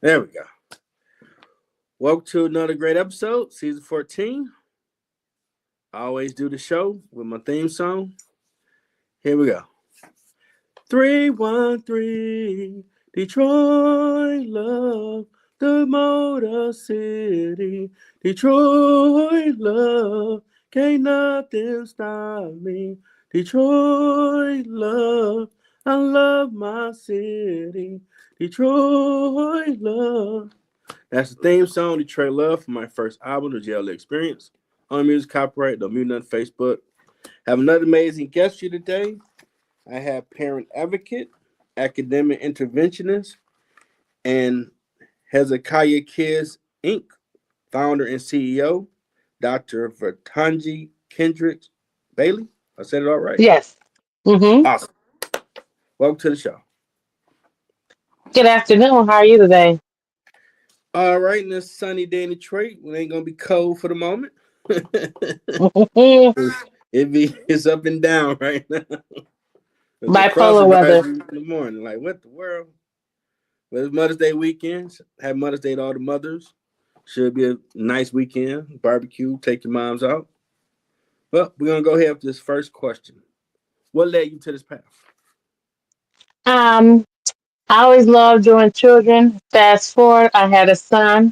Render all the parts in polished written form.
There we go. Welcome to another great episode, season 14. I always do the show with my theme song. Here we go. 313 Detroit love, the Motor City. Detroit love, can't nothing stop me. Detroit love, I love my city. Detroit love. That's the theme song, Detroit Love, from my first album, the JLE Experience. On music copyright, don't mute nothing, Facebook. Have another amazing guest for you today. I have parent advocate, academic interventionist, and Hezekiah Kidz, Inc., founder and CEO, Dr. Vertongie Kendrix-Bailey. I said it all right? Yes. Mm-hmm. Awesome. Welcome to the show. Good afternoon. How are you today? All right, in this sunny day in Detroit, it ain't going to be cold for the moment. It's up and down right now. The cross Bipolar is weather. rising in the morning. Like, what the world? Well, it's Mother's Day weekend. Have Mother's Day to all the mothers. Should be a nice weekend. Barbecue, take your moms out. Well, we're going to go ahead with this first question. What led you to this path? Um, I always loved doing children. Fast forward, I had a son,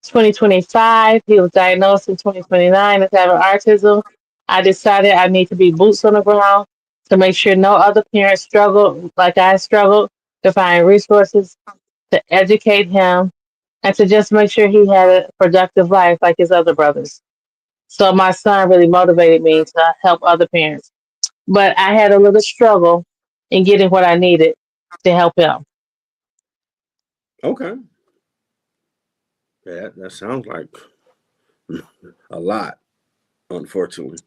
2025. He was diagnosed in 2029 as having autism. I decided I need to be boots on the ground to make sure no other parents struggle like I struggled to find resources to educate him and to just make sure he had a productive life like his other brothers. So my son really motivated me to help other parents. But I had a little struggle in getting what I needed to help him. Okay. Yeah, that sounds like a lot, unfortunately.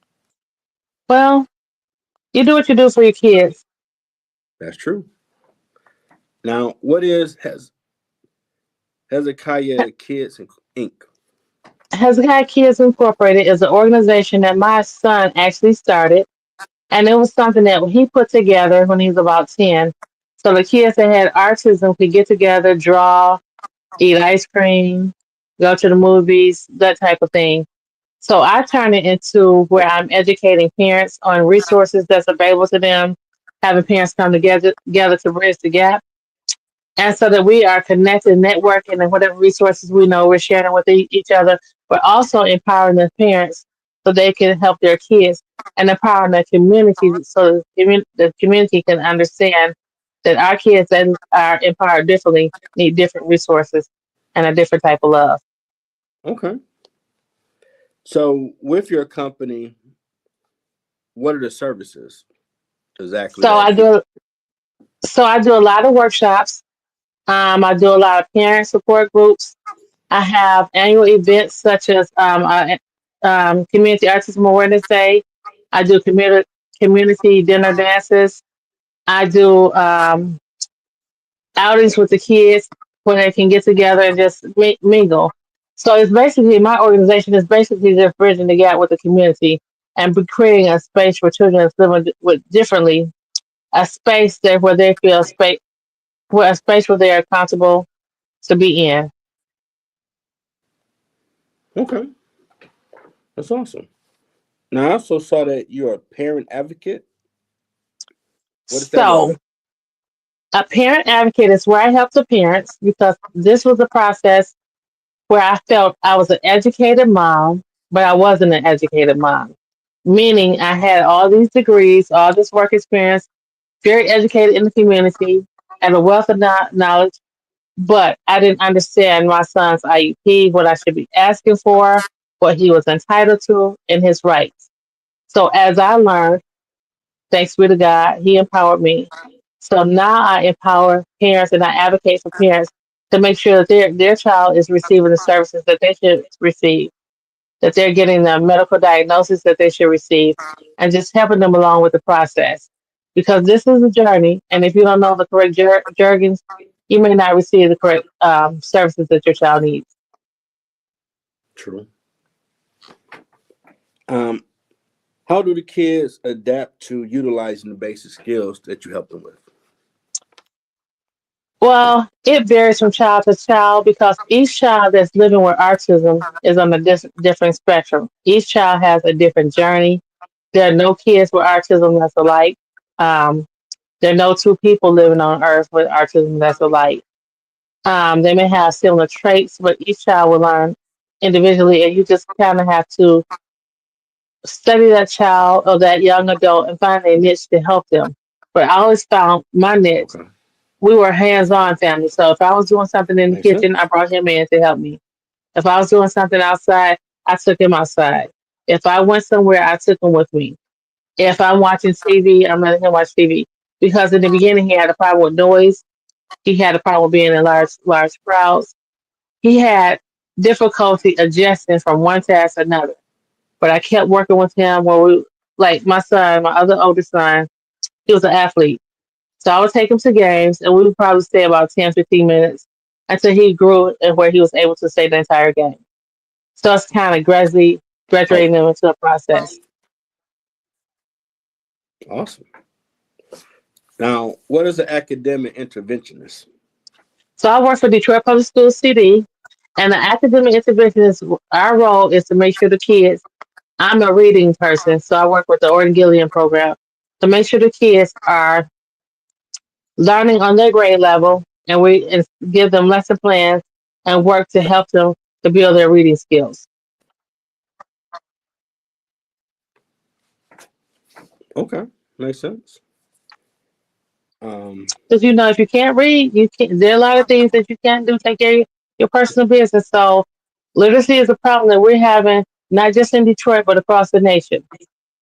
Well, you do what you do for your kids. That's true. Now, what is Hezekiah Kids Inc.? Hezekiah Kids Incorporated is an organization that my son actually started, and it was something that he put together when he was about 10. So the kids that had autism could get together, draw, eat ice cream, go to the movies, that type of thing. So I turn it into where I'm educating parents on resources that's available to them, having parents come together to bridge the gap, and so that we are connected, networking, and whatever resources we know we're sharing with each other, but also empowering the parents so they can help their kids and empowering the community so the community can understand that our kids that are empowered differently need different resources and a different type of love. Okay. So, with your company, what are the services exactly So I that you? do I do a lot of workshops. I do a lot of parent support groups. I have annual events such as Community Autism Awareness Day. I do community dinner dances. I do outings with the kids where they can get together and just mingle. So it's basically my organization is basically just bridging the gap with the community and creating a space for children that's living with differently, a space there where they feel where a space where they are comfortable to be in. Okay, that's awesome. Now, I also saw that you're a parent advocate. What does that So mean? a parent advocate is where I help the parents because this was a process where I felt I was an educated mom, but I wasn't an educated mom. Meaning I had all these degrees, all this work experience, very educated in the community, and a wealth of knowledge, but I didn't understand my son's IEP, what I should be asking for, what he was entitled to, and his rights. So as I learned, thanks be to God, he empowered me. So now I empower parents and I advocate for parents to make sure that their child is receiving the services that they should receive, that they're getting the medical diagnosis that they should receive, and just helping them along with the process. Because this is a journey, and if you don't know the correct jargons, you may not receive the correct services that your child needs. True. Um, how do the kids adapt to utilizing the basic skills that you help them with? Well, it varies from child to child because each child that's living with autism is on a different spectrum. Each child has a different journey. There are no kids with autism that's alike. Um, there are no two people living on earth with autism that's alike. They may have similar traits, but each child will learn individually, and you just kind of have to study that child or that young adult and find a niche to help them. But I always found my niche. Okay. We were hands-on family, so if I was doing something in the Makes kitchen, sense. I brought him in to help me. If I was doing something outside, I took him outside. If I went somewhere, I took him with me. If I'm watching TV, I'm letting him watch TV. Because in the beginning, he had a problem with noise. He had a problem with being in large crowds. He had difficulty adjusting from one task to another. But I kept working with him where we, like my son, my other oldest son, he was an athlete. So I would take him to games and we would probably stay about 10, 15 minutes until he grew and where he was able to stay the entire game. So it's kind of graduating Okay. them into a process. Awesome. Now, what is an academic interventionist? So I work for Detroit Public Schools CD, and the academic interventionist, our role is to make sure the kids, I'm a reading person, so I work with the Orton Gilliam program to make sure the kids are learning on their grade level, and give them lesson plans and work to help them to build their reading skills. Okay. Makes sense. Um, Because if you can't read, you can't. There are a lot of things that you can't do. Take care of your personal business. So literacy is a problem that we're having not just in Detroit but across the nation.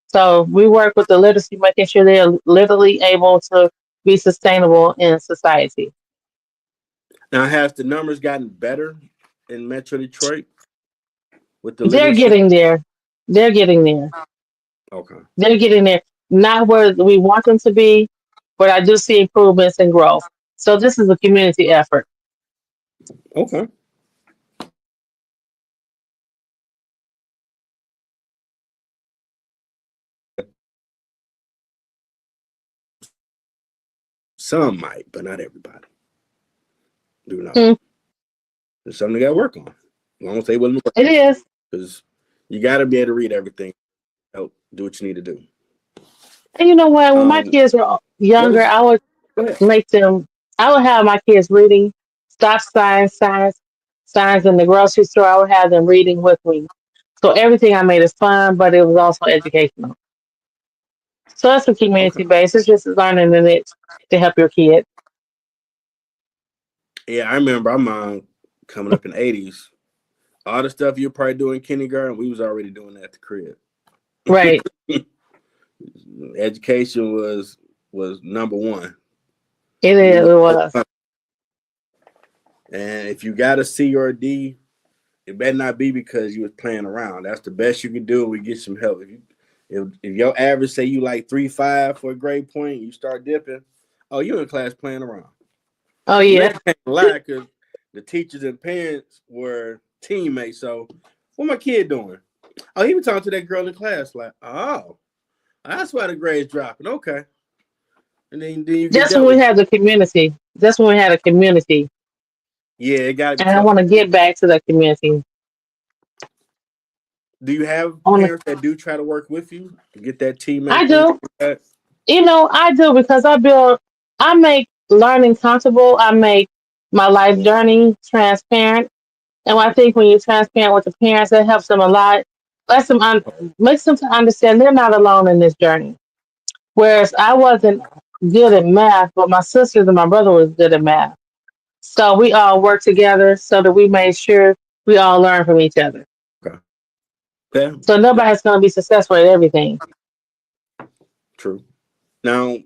So we work with the literacy, making sure they're literally able to be sustainable in society. Now, has the numbers gotten better in Metro Detroit with the They're literacy? getting there. They're getting there. Okay. They're getting there. Not where we want them to be, but I do see improvements and growth. So this is a community effort. Okay. Some might, but not everybody. Do know. Hmm, There's something they got to work on. As long as they willing to work it on it. is. Because you got to be able to read everything. Help do what you need to do. And you know what? When my Um, kids were what younger, is? I would Go ahead. make them. I would have my kids reading stop signs in the grocery store. I would have them reading with me. So everything I made is fun, but it was also educational. So that's a Okay. community based. It's just learning the niche to help your kid. Yeah, I remember I'm coming up in the '80s. All the stuff you probably do in kindergarten, we was already doing that at the crib. Right. Education was number one. It You is. learn It more was. than and if you got a C or a D, it better not be because you was playing around. That's the best you can do. We get some help. If your average say you like 3.5 for a grade point, you start dipping. Oh, you in class playing around. Oh You yeah. ain't can't lie because the teachers and parents were teammates. So what my kid doing? Oh, he was talking to that girl in class. Like, oh, that's why the grades dropping. Okay, and then you get Just when dealt we with. had the community. Just when we had a community, Yeah, it got to be and I tough. want to get back to that community. Do you have I want to. parents that do try to work with you to get that teammate I thing? do. Like I do because I make learning comfortable. I make my life journey transparent. And I think when you're transparent with the parents, that helps them a lot. Lets them makes them to understand they're not alone in this journey. Whereas I wasn't good at math, but my sisters and my brother was good at math. So we all worked together so that we made sure we all learn from each other. okay, yeah, So nobody's going to be successful at everything. true. Now,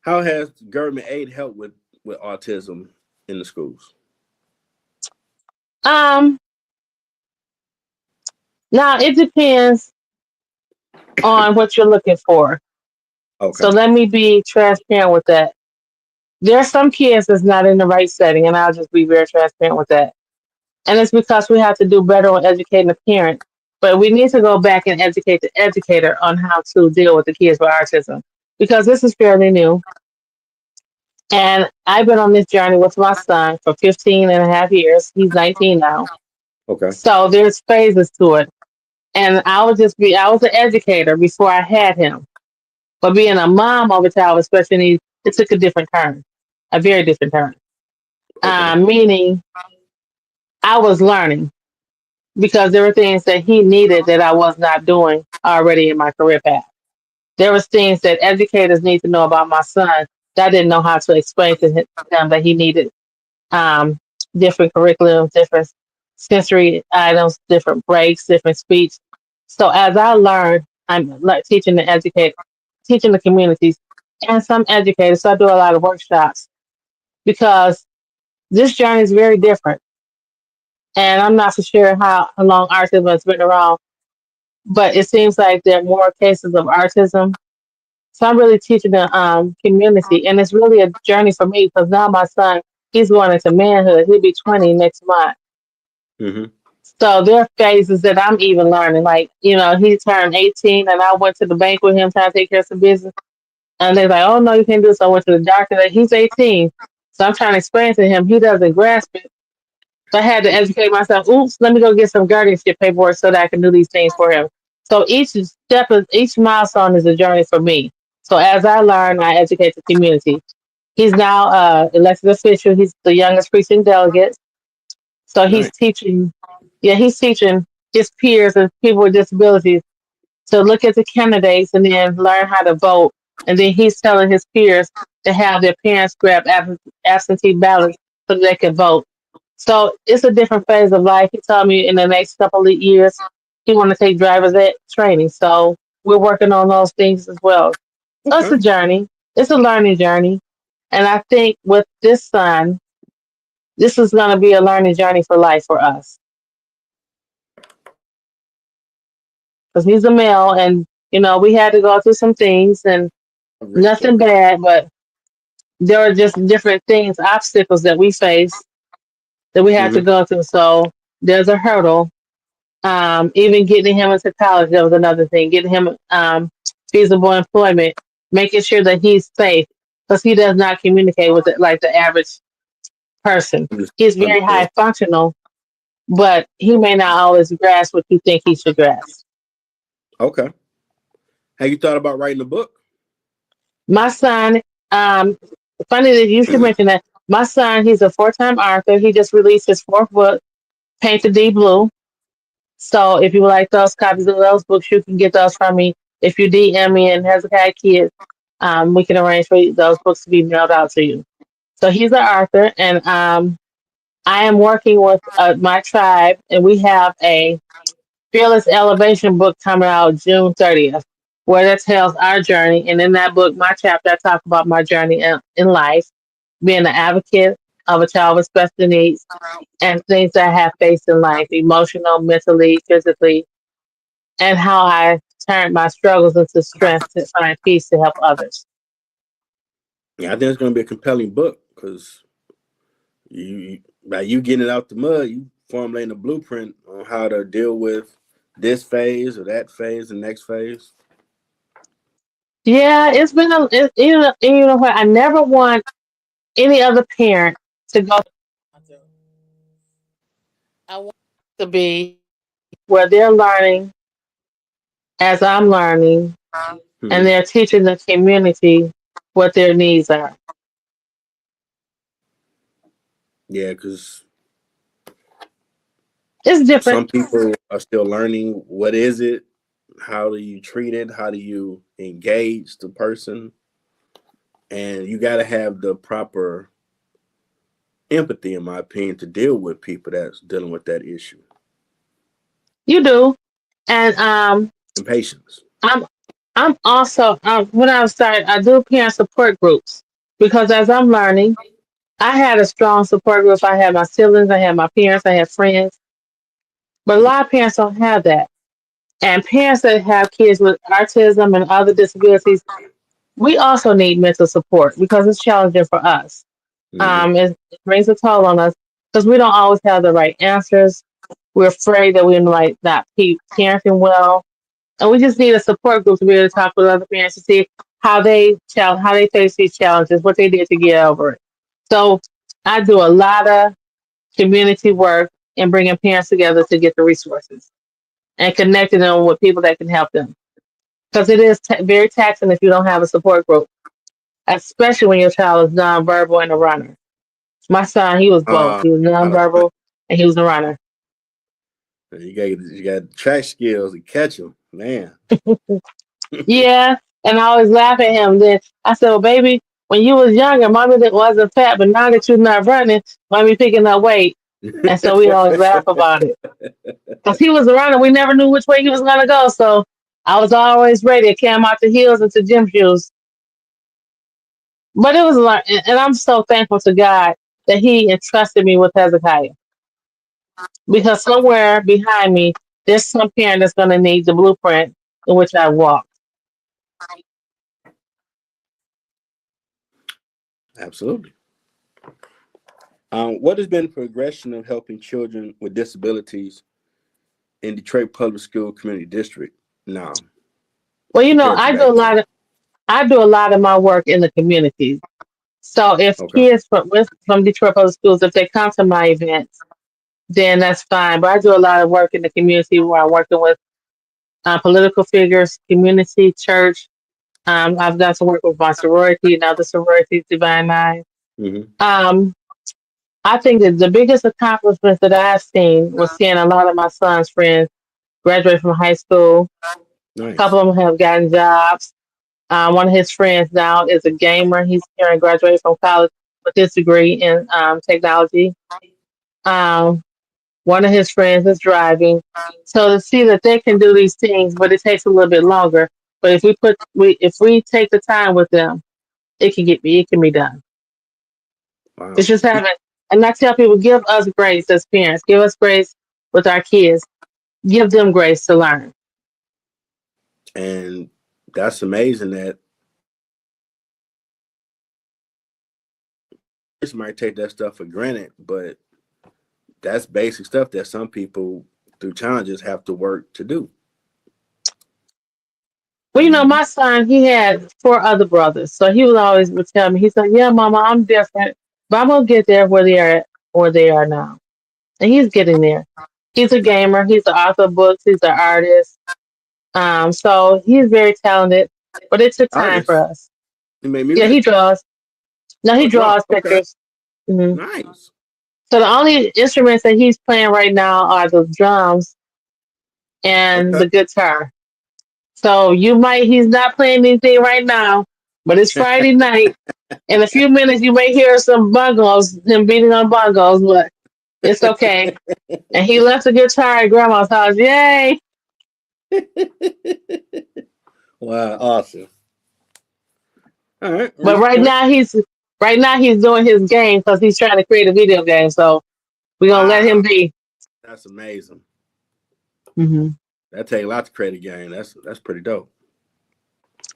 how has government aid helped with autism in the schools? Um, Now it depends on what you're looking for. So Okay, let me be transparent with that. There are some kids that's not in the right setting, and I'll just be very transparent with that. And it's because we have to do better on educating the parent. But we need to go back and educate the educator on how to deal with the kids with autism because this is fairly new. And I've been on this journey with my son for 15 and a half years. He's 19 now. Okay. So there's phases to it. And I was an educator before I had him. But being a mom of a child with special needs, it took a different turn, a very different turn. Okay. Meaning I was learning because there were things that he needed that I was not doing already in my career path. There was things that educators need to know about my son that I didn't know how to explain to him that he needed um, different curriculums, different sensory items, different breaks, different speech. So as I learned, I'm like teaching the educate, teaching the communities and some educators. So I do a lot of workshops because this journey is very different. And I'm not so sure how long autism has been around, but it seems like there are more cases of autism. So I'm really teaching the community, and it's really a journey for me because now my son, he's going into manhood. He'll be 20 next month. Mm-hmm. So there are phases that I'm even learning. Like, he turned 18 and I went to the bank with him trying to take care of some business. And they're like, oh, no, you can't do this. So I went to the doctor. Like, he's 18. So I'm trying to explain to him. He doesn't grasp it. So I had to educate myself. Oops, let me go get some guardianship paperwork so that I can do these things for him. So each milestone is a journey for me. So as I learn, I educate the community. He's now elected official. He's the youngest precinct delegate. So he's Nice. teaching, yeah, he's teaching his peers and people with disabilities to look at the candidates and then learn how to vote. And then he's telling his peers to have their parents grab absentee ballots so that they can vote. So it's a different phase of life. He told me in the next couple of years he want to take driver's ed training. So we're working on those things as well. So it's Okay. a journey. It's a learning journey. And I think with this son, this is going to be a learning journey for life for us because he's a male, and we had to go through some things and nothing Okay. bad, but there are just different things, obstacles that we face that we had to Mm-hmm. go through. So there's a hurdle. Even getting him into college, that was another thing. Getting him feasible employment, making sure that he's safe because he does not communicate with it like the average person. He's very Understood. high functional, but he may not always grasp what you think he should grasp. Okay. Have you thought about writing a book? My son, um, funny that you should mention that. My son, he's a four-time author. He just released his fourth book, Paint the Deep Blue. So if you would like those copies of those books, you can get those from me. If you DM me and Hezekiah Kidz, we can arrange for those books to be mailed out to you. So he's an author, and I am working with my tribe, and we have a Fearless Elevation book coming out June 30th, where that tells our journey. And in that book, my chapter, I talk about my journey in life, being an advocate of a child with special needs and things that I have faced in life, emotional, mentally, physically, and how I turned my struggles into strength to find peace to help others. Yeah, I think it's going to be a compelling book because by you getting it out the mud, you formulating a blueprint on how to deal with this phase or that phase, the next phase. Yeah, it's been you know what? I never want any other parent to go. I want it to be where they're learning as I'm learning, and Hmm. they're teaching the community what their needs are. Yeah, because It's different. some people are still learning what is it, how do you treat it, how do you engage the person, and you got to have the proper empathy, in my opinion, to deal with people that's dealing with that issue You do, and and patience. I'm I'm also when I started, I do parent support groups because as I'm learning, I had a strong support group. I had my siblings, I had my parents, I had friends, but a lot of parents don't have that. And parents that have kids with autism and other disabilities, we also need mental support because it's challenging for us. Hmm. It brings a toll on us because we don't always have the right answers. We're afraid that we might not keep parenting well. And we just need a support group to be able to talk with other parents to see how they face these challenges, what they did to get over it. So I do a lot of community work and bringing parents together to get the resources and connecting them with people that can help them. Because it is very taxing if you don't have a support group, especially when your child is nonverbal and a runner. My son, he was both. Uh, He was uh, nonverbal and he was a runner. you got track skills to catch them, man. Yeah, and I always laugh at him. Then I said, "Well, baby, when you was younger, mommy that wasn't fat, but now that you're not running, mommy picking up weight." And so we always laugh about it because he was a runner. We never knew which way he was gonna go, so I was always ready to carry him out the heels into gym shoes. But it was a lot, and I'm so thankful to God that He entrusted me with Hezekiah because somewhere behind me, there's some parent that's gonna need the blueprint in which I walk. Absolutely. What has been the progression of helping children with disabilities in Detroit Public School Community District now Well, compared to back then? I do a lot of my work in the community. So if Okay. kids from Detroit Public Schools, if they come to my events, then that's fine. But I do a lot of work in the community where I'm working with political figures, community, church. I've done some work with my sorority and other sororities, Divine Nine. Hmm. Um, I think that the biggest accomplishments that I've seen was seeing a lot of my son's friends graduate from high school. A couple Nice. of them have gotten jobs. One of his friends now is a gamer. He's here and graduated from college with his degree in technology. Um, One of his friends is driving. So to see that they can do these things, but it takes a little bit longer. But if we take the time with them, it can be done. It's Wow. just having, and I tell people, give us grace as parents, give us grace with our kids, give them grace to learn. And that's amazing that this might take that stuff for granted, but that's basic stuff that some people through challenges have to work to do. Well, my son, he had four other brothers, so he would always would tell me, he said, "Yeah, Mama, I'm different, but I'm gonna get there where they are now." And he's getting there. He's a gamer. He's the author of books. He's an artist. So he's very talented, but it took time for Artists, us. he made Yeah, he music. draws. No, he Oh, draw. draws Okay. pictures. Hmm. Nice. So the only instruments that he's playing right now are the drums and Okay. the guitar. So he's not playing anything right now, but it's Friday night. In a few minutes, you may hear some bongos, him beating on bongos, but it's okay. And he left the guitar at grandma's house. Yay! Wow. Awesome. All right. But right now he's doing his game because he's trying to create a video game. So we're gonna let him Wow. be. That's amazing. Hmm. That take a lot to create a game. That's pretty dope.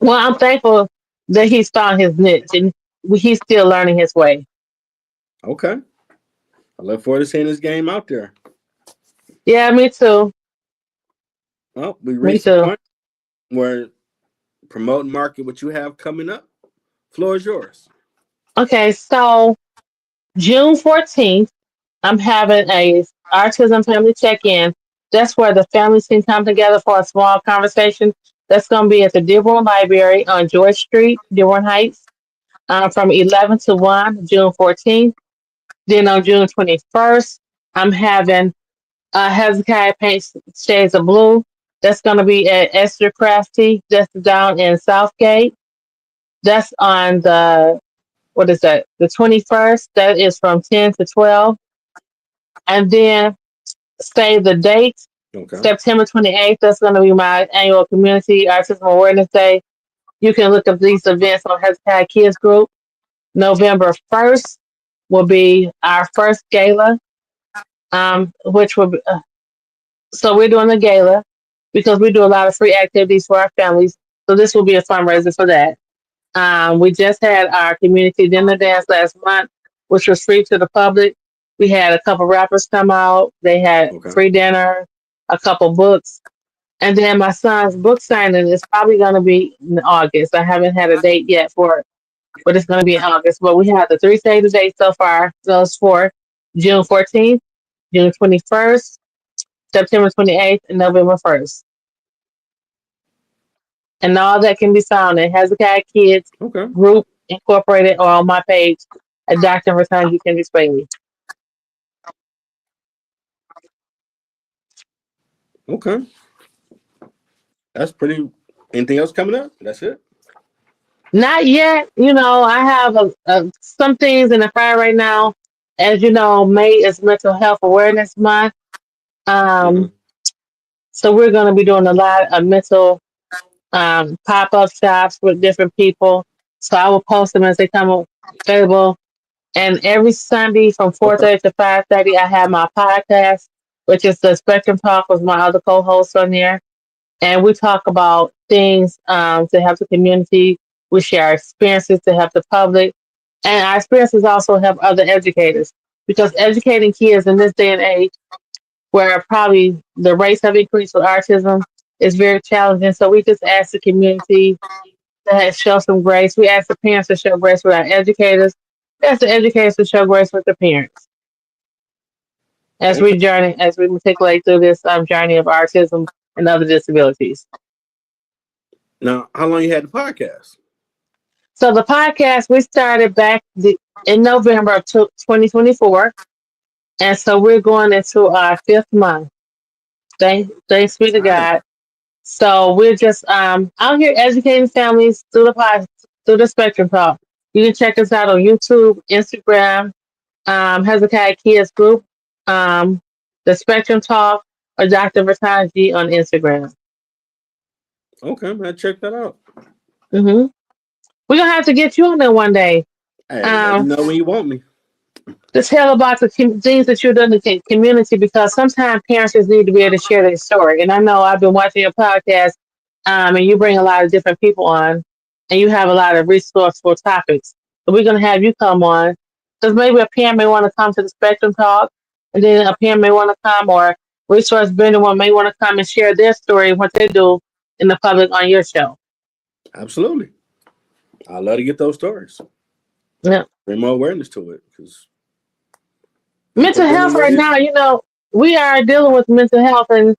Well, I'm thankful that he's found his niche and he's still learning his way. Okay. I look forward to seeing this game out there. Yeah, me too. Well, we Me reached the too. point where promote and market what you have coming up. Floor is yours. Okay, so June 14th, I'm having a autism family check-in. That's where the families can come together for a small conversation. That's going to be at the Dearborn Library on George Street, Dearborn Heights, from 11 to 1, June 14th. Then on June 21st, I'm having Hezekiah Paints Shades of Blue. That's going to be at Esther Crafty. That's down in Southgate. That's on what is that? The 21st. That is from 10 to 12. And then say the date, Okay. September 28th. That's going to be my annual Community Autism Awareness Day. You can look up these events on Hezekiah Kidz Group. November 1st will be our first gala, which will be, so we're doing a gala because we do a lot of free activities for our families. So this will be a fundraiser for that. We just had our community dinner dance last month, which was free to the public. We had a couple rappers come out. They had Okay. free dinner, a couple books. And then my son's book signing is probably going to be in August. I haven't had a date yet for it, but it's going to be in August. But we have the three save the dates so far. Those for June 14th, June 21st, September 28th, and November 1st. And all that can be found at Hezekiah Kids Okay. Group Incorporated or on my page at Dr. Vertongie Kendrix-Bailey. Okay. That's pretty. Anything else coming up? That's it. Not yet. You know, I have some things in the fire right now. As you know, May is Mental Health Awareness Month. Mm-hmm. Um, so we're going to be doing a lot of mental pop up shops with different people. So I will post them as they come available. And every Sunday from Okay. 4:30 to 5:30, I have my podcast, which is the Spectrum Talk with my other co-hosts on there. And we talk about things to help the community. We share our experiences to help the public. And our experiences also help other educators because educating kids in this day and age where probably the rates have increased with autism is very challenging. So we just ask the community to show some grace. We ask the parents to show grace with our educators. We ask the educators to show grace with the parents Okay. as we matriculate through this journey of autism and other disabilities. Now, how long you had the podcast? So the podcast we started in November of 2024, and so we're going into our fifth month. Thanks be to Nice. God. So we're just out here educating families through the Spectrum Talk. You can check us out on YouTube, Instagram, Hezekiah Kidz Group, um, the Spectrum Talk, or Dr. Vertongie on Instagram. Okay, man, check that out. hmm We're gonna have to get you on there one day. Hey, let me Um, know when you want me. to tell about the things that you've done in the community because sometimes parents just need to be able to share their story. And I know I've been watching your podcast, and you bring a lot of different people on, and you have a lot of resourceful topics. So we're going to have you come on because maybe a parent may want to come to the Spectrum Talk, and then a parent may want to come, or resource vendor one may want to come and share their story, what they do in the public on your show. Absolutely. I love to get those stories. Yeah. Bring more awareness to it because people Mental dealing health with right it. now, we are dealing with mental health, and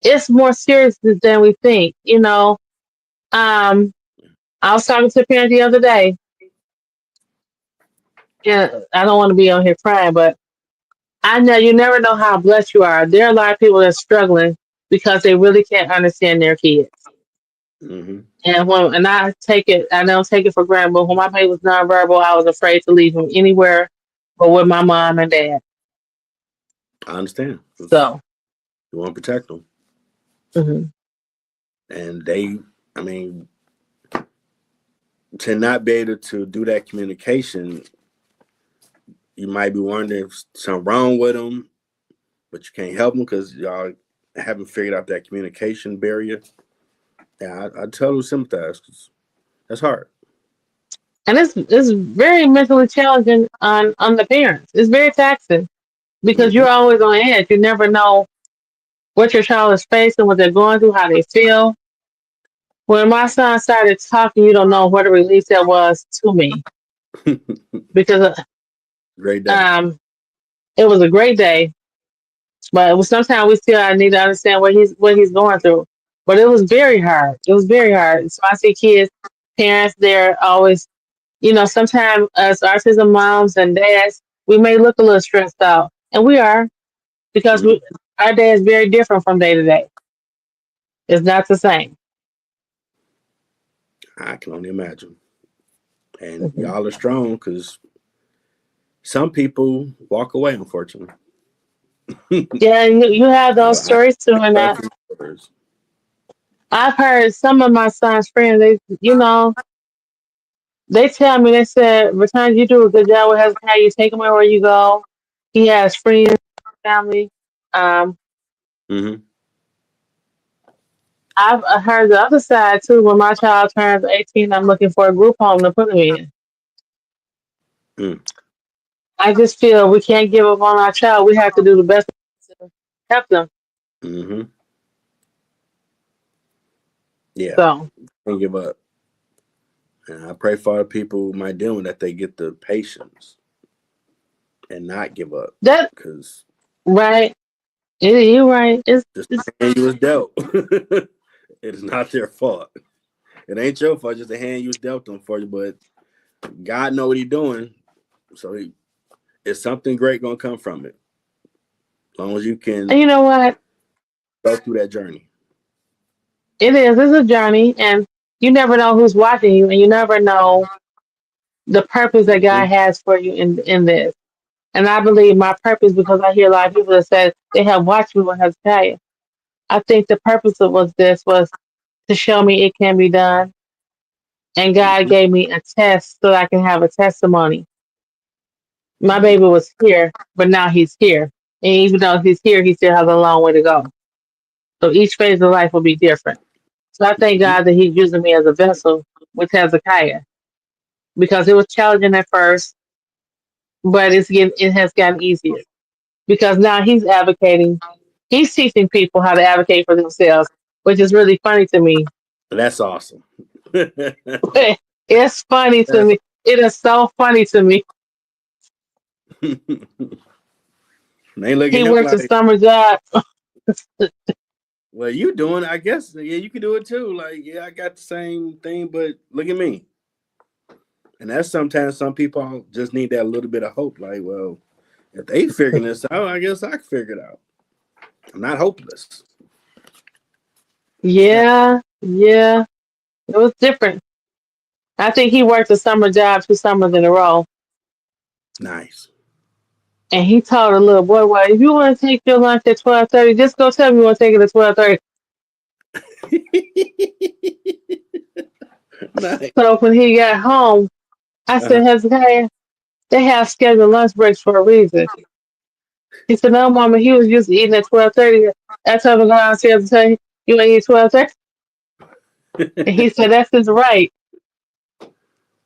it's more serious than we think. I was talking to a parent the other day, and I don't want to be on here crying, but I know you never know how blessed you are. There are a lot of people that are struggling because they really can't understand their kids. Hmm. And I don't take it for granted. But when my baby was nonverbal, I was afraid to leave him anywhere but with my mom and dad. I understand. 'Cause So, you want to protect them, mhm. and they, I mean, to not be able to do that communication, you might be wondering if something wrong with them, but you can't help them because y'all haven't figured out that communication barrier. Yeah, I totally sympathize 'cause that's hard. And it's very mentally challenging on the parents. It's very taxing because Hmm. you're always on edge. You never know what your child is facing, what they're going through, how they feel. When my son started talking, you don't know what a relief that was to me because Great day. um, it was a great day, but it was sometimes we still need to understand what he's going through. But it was very hard. It was very hard. So I see kids, parents, they're always, sometimes as autism moms and dads, we may look a little stressed out, and we are because Hmm. our day is very different from day to day. It's not the same. I can only imagine. And Mhm. y'all are strong because some people walk away, unfortunately. Yeah, and you have those I stories too, and heard from others. I've heard some of my son's friends. They tell me they said, "Return, you do a good job with Hezekiah. You take him wherever you go. He has friends, family." Um, Hmm. I've heard the other side too. When my child turns 18, I'm looking for a group home to put him in. Mm. I just feel we can't give up on our child. We have to do the best to help them. Hmm. Yeah, So don't give up. And I pray for other people who might deal with that they get the patience and not give up. that Because right, you're right. just It's the hand you was dealt. It is not their fault. It ain't your fault. Just the hand you was dealt them for you. But God know what He doing. So it's something great gonna come from it. As long as you and can you know what? go through that journey. It is. It's a journey, and you never know who's watching you, and you never know the purpose that God Mm-hmm. has for you in this. And I believe my purpose, because I hear a lot of people that said they have watched me with Hezekiah. I think the purpose of this was to show me it can be done, and God Mm-hmm. gave me a test so that I can have a testimony. My Mm-hmm. baby was here, but now he's here, and even though he's here, he still has a long way to go. So each phase of life will be different. So I thank Mm-hmm. God that He's using me as a vessel with Hezekiah because it was challenging at first, but it has gotten easier because now he's advocating, he's teaching people how to advocate for themselves, which is really funny to me. That's awesome. It's funny to That's me. It is so funny to me. they look at He him works a like, summer job. well, you doing it, I guess. Yeah, you can do it too. Like, yeah, I got the same thing, but look at me. And that's sometimes some people just need that little bit of hope. Like, well, if they figuring this out, I guess I can figure it out. I'm not hopeless. Yeah, yeah. It was different. I think he worked a summer job 2 summers in a row. Nice. And he told the little boy, well, if you want to take your lunch at 12:30, just go tell me you want to take it at 12:30. Nice. So when he got home, I Uh-huh. said, Hezekiah, they have scheduled lunch breaks for a reason. He said, no, Mama, he was just eating at 12:30. I told him to go downstairs and tell you, you want to eat 12:30? And he said, that's his right.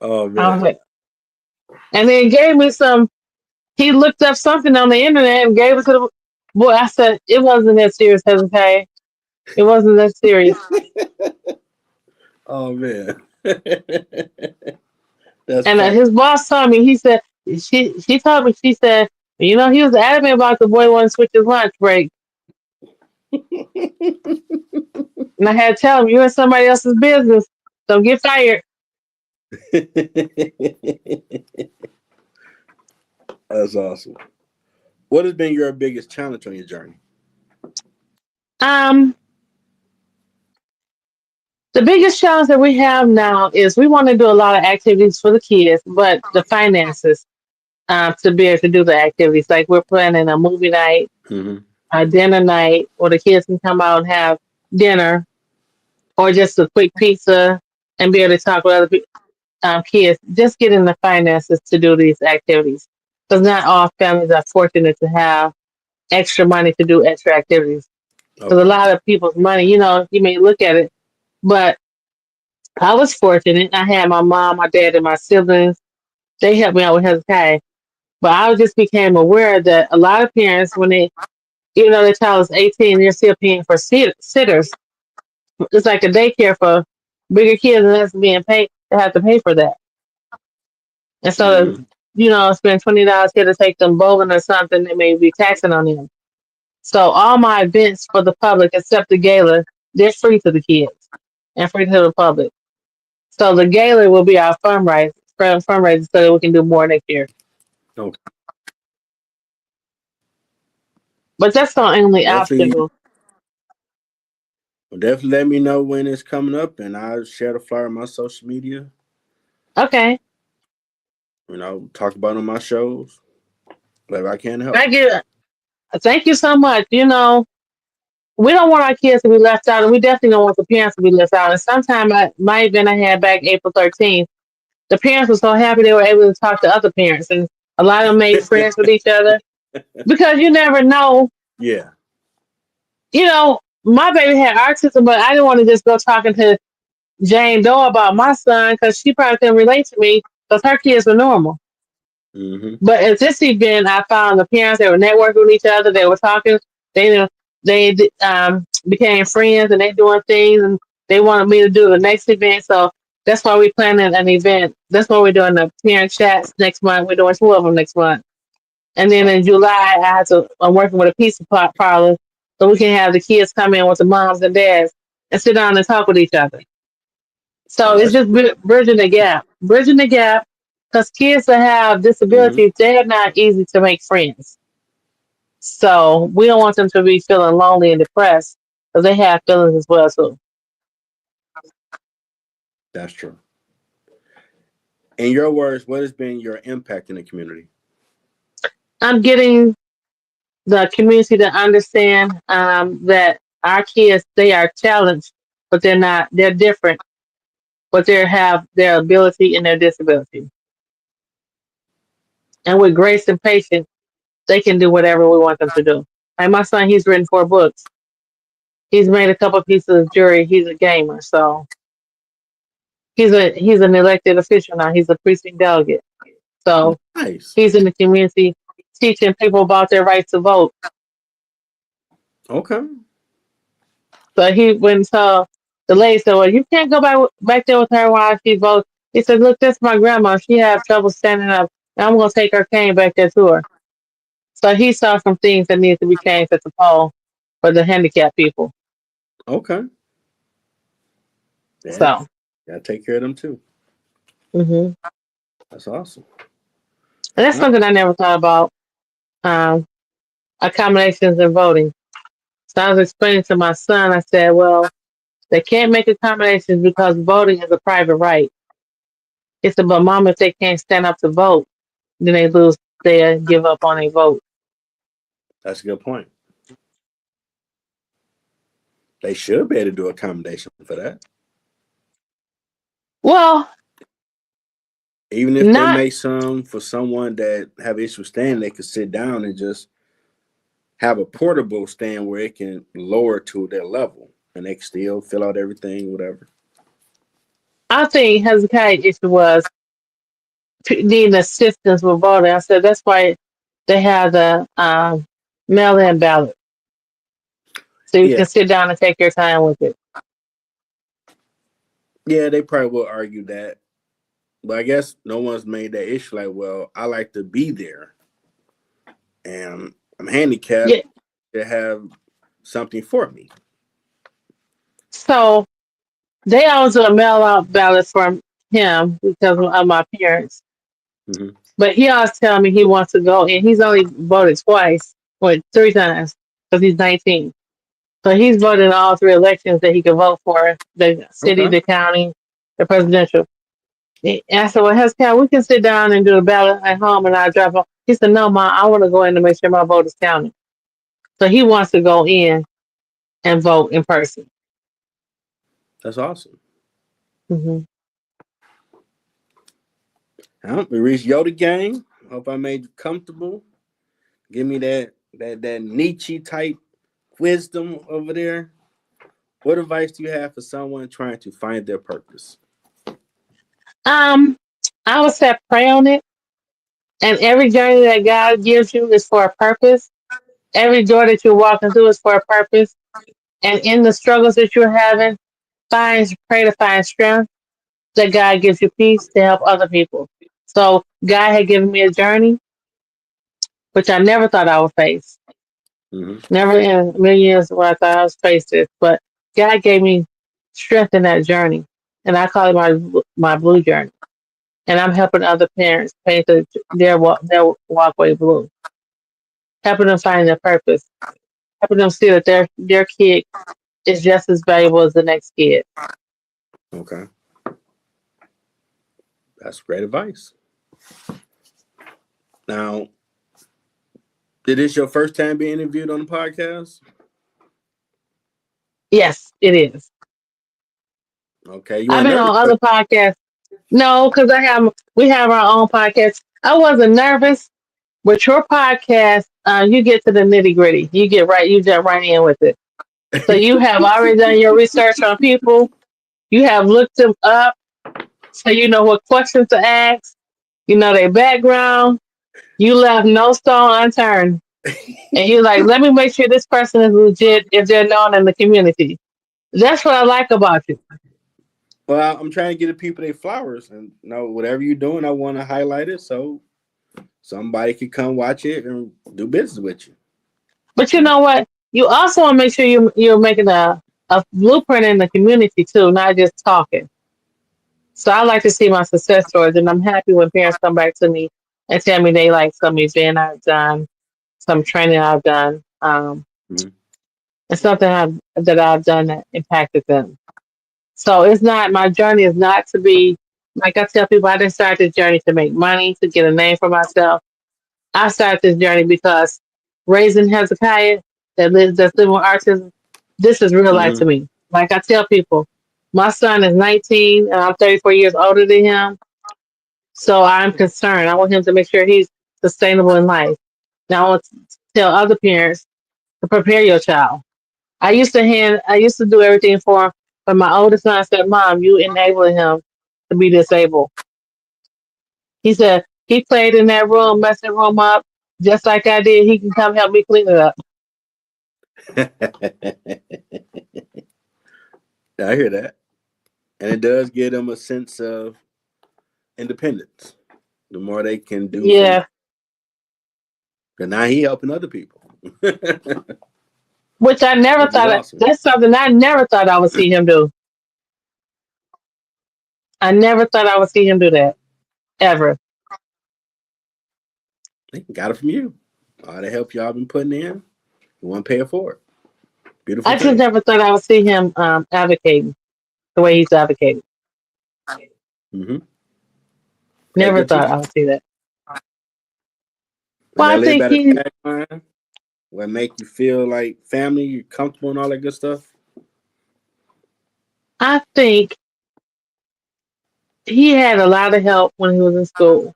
Oh I was man. like, and then he gave me some, he looked up something on the internet and gave it to the boy. I said, it wasn't that serious, Hezekiah. It wasn't that serious. Oh man. That's And funny. his boss told me, he said, she told me, she said, you know, he was adamant about the boy wanting to switch his lunch break. And I had to tell him, you're in somebody else's business. Don't get fired. That's awesome. What has been your biggest challenge on your journey? Um, the biggest challenge that we have now is we want to do a lot of activities for the kids, but the finances to be able to do the activities. Like we're planning a movie night, Mm-hmm. a dinner night, where the kids can come out and have dinner, or just a quick pizza and be able to talk with other kids. Just getting the finances to do these activities, because not all families are fortunate to have extra money to do extra activities. Because a Okay. lot of people's money, you know, you may look at it, but I was fortunate. I had my mom, my dad, and my siblings. They helped me out with Hezekiah. But I just became aware that a lot of parents, when they, even though their child is 18, they're still paying for sitters. It's like a daycare for bigger kids, and that's being paid. They have to pay for that. And so, Mm-hmm. you know, spend $20 here to take them bowling or something, they may be taxing on them. So all my events for the public, except the gala, they're free to the kids and free to the public. So the gala will be our fundraiser so that we can do more next year. Okay. But that's the only Definitely, obstacle. definitely let me know when it's coming up, and I'll share the flyer on my social media. Okay. Talk about it on my shows. Whatever I can help. I get thank you so much. You know, we don't want our kids to be left out, and we definitely don't want the parents to be left out. And sometime my event I had back April 13th, the parents were so happy they were able to talk to other parents, and a lot of them made friends with each other because you never know. Yeah. You know, my baby had autism, but I didn't want to just go talking to Jane Doe about my son because she probably couldn't relate to me because her kids were normal. Mm-hmm. But at this event, I found the parents, they were networking with each other. They were talking. They became friends and they doing things and They wanted me to do the next event, so that's why we're planning an event. That's why we're doing the parent chats next month. We're doing 2 of them next month. And then in July, I'm working with a pizza parlor so we can have the kids come in with the moms and dads and sit down and talk with each other. So Oh, it's that's just bridging the gap, because kids that have mm-hmm. disabilities, they're not easy to make friends. So we don't want them to be feeling lonely and depressed because they have feelings as well too. That's true. In your words, what has been your impact in the community? I'm getting the community to understand that our kids, they are challenged, but they're not. They're different, but they have their ability and their disability. And with grace and patience, they can do whatever we want them to do. Like my son, he's written 4 books. He's made a couple pieces of jewelry. He's a gamer, so he's an elected official now. He's a precinct delegate. So Nice. he's in the community teaching people about their right to vote. Okay. So he went and told the lady, said, "Well, you can't go back there with her while she votes." He said, "Look, that's my grandma. She had trouble standing up, and I'm gonna take her cane back there to her." So he saw some things that needed to be changed at the poll for the handicapped people. Okay. Yeah. So, Gotta take care of them too. and That's awesome. that's Huh? something I never thought about. Um, accommodations in voting. So I was explaining to my son. I said, "Well, they can't make accommodations because voting is a private right." It's about mom, if they can't stand up to vote, then they lose. They give up on a vote. That's a good point. They should be able to do accommodation for that. Well, Even if they not. make some for someone that have issues standing, they could sit down and just have a portable stand where it can lower to their level and they can still fill out everything, whatever. I think Hezekiah issue was needing assistance with voting. I said that's why they have the mail-in ballot, so you Yeah. can sit down and take your time with it. Yeah, they probably will argue that. But I guess no one's made that issue like, well, I like to be there and I'm handicapped Yeah. to have something for me. So they always do a mail-out ballot for him because of my parents. Hmm. But he always tell me he wants to go, and he's only voted twice, or 3 times, because he's 19. So he's voted in all 3 elections that he could vote for: the city, Okay. the county, the presidential. And I said, "Well, Hezekiah, we can sit down and do the ballot at home, and I'll drop off." He said, "No, Ma, I want to go in to make sure my vote is counted." So he wants to go in and vote in person. That's awesome. Hmm. Well, we reached Yoda gang. Hope I made you comfortable. Give me that Nietzsche type wisdom over there. What advice do you have for someone trying to find their purpose? Um, I would say pray on it, and every journey that God gives you is for a purpose. Every door that you're walking through is for a purpose. And in the struggles that you're having, pray to find strength, that God gives you peace to help other people. So God had given me a journey, which I never thought I would face. Hmm. Never in a million years where I thought I was face this. But God gave me strength in that journey. And I call it my blue journey. And I'm helping other parents paint their walkway blue, helping them find their purpose, helping them see that their kid is just as valuable as the next kid. Okay, that's great advice. Now, is this your first time being interviewed on the podcast? Yes, it is. Okay, you I've weren't been nervous. on other podcasts. No, because we have our own podcast. I wasn't nervous, but your podcast, you get to the nitty gritty. You jump right in with it. So you have already done your research on people. You have looked them up, so you know what questions to ask. You know their background. You left no stone unturned, and you're like, let me make sure this person is legit if they're known in the community. That's what I like about you. Well, I'm trying to get the people their flowers, and whatever you're doing, I want to highlight it so somebody can come watch it and do business with you. But you know what? You also want to make sure you're making a blueprint in the community too, not just talking. So I like to see my success stories, and I'm happy when parents come back to me and tell me they like some event I've done, some training I've done, Mhm. and something that I've done that impacted them. So it's not my journey is not to be like I tell people I didn't start this journey to make money to get a name for myself. I started this journey because raising Hezekiah that's living with autism, this is real life to Mhm. me. Like I tell people, my son is 19 and I'm 34 years older than him. So I'm concerned. I want him to make sure he's sustainable in life. Now I want to tell other parents to prepare your child. I used to do everything for him, but my oldest son said, Mom, you enabling him to be disabled. He said he played in that room, messed the room up, just like I did. He can come help me clean it up. I hear that, and it does give them a sense of independence. The more they can do for them, Yeah. and now he helping other people, Which I never which is thought awesome. that's something I never thought I would see him do. I never thought I would see him do that. Ever. They got it from you. All the help y'all been putting in, you want to pay it forward. Beautiful I just thing. never thought I would see him advocating the way he's advocating. Mm-hmm. That Never good thought I teacher. would see that. And Well, that I live think by the he tagline, what make you feel like family, you're comfortable and all that good stuff. I think he had a lot of help when he was in school.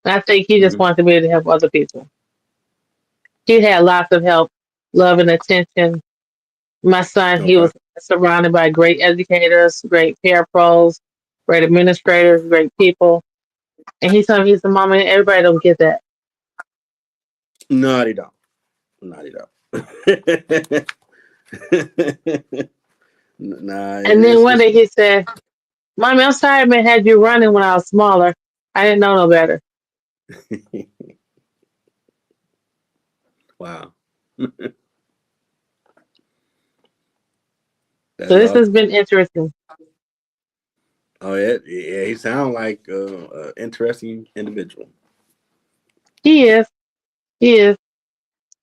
And I think he just Mm-hmm. wanted to be able to help other people. He had lots of help, love and attention. My son, he Okay. was surrounded by great educators, great parapros, great administrators, great people. And he told me he's a mama and everybody don't get that. No, they don't. No, they don't. Nah, And then one it's day he said, Mommy, I'm sorry man had you running when I was smaller. I didn't know no better. wow. So That's this has awesome. been interesting. Oh yeah. He sounds like an interesting individual. He is. He is.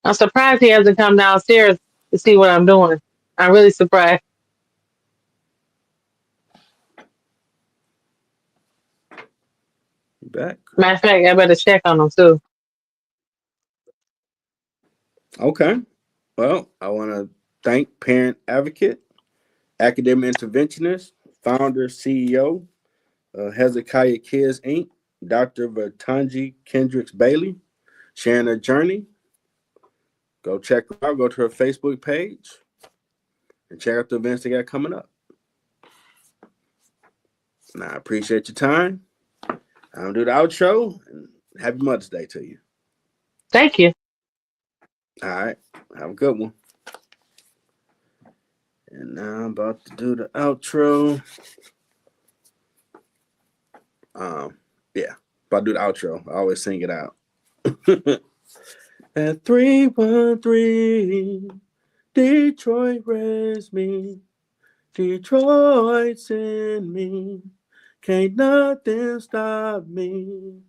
I'm surprised he hasn't come downstairs to see what I'm doing. I'm really surprised. You back? Matter of fact, I better check on him too. Okay. Well, I want to thank Parent Advocate, Academic Interventionist, Founder, CEO, Hezekiah Kidz Inc., Dr. Vertongie Kendrix-Bailey, sharing her journey. Go check her out. Go to her Facebook page and check out the events they got coming up. And I appreciate your time. I'm going to do the outro and happy Mother's Day to you. Thank you. All right. Have a good one. And now I'm about to do the outro. Um, yeah, about to do the outro. I always sing it out. At 313, Detroit raised me. Detroit's in me. Can't nothing stop me.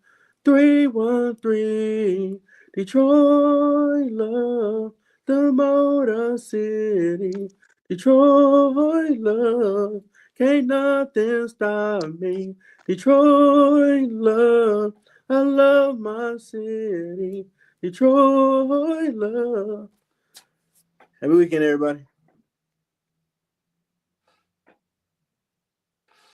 313, Detroit love, the Motor City. Detroit love, can't nothing stop me. Detroit love, I love my city. Detroit love. Happy weekend, everybody.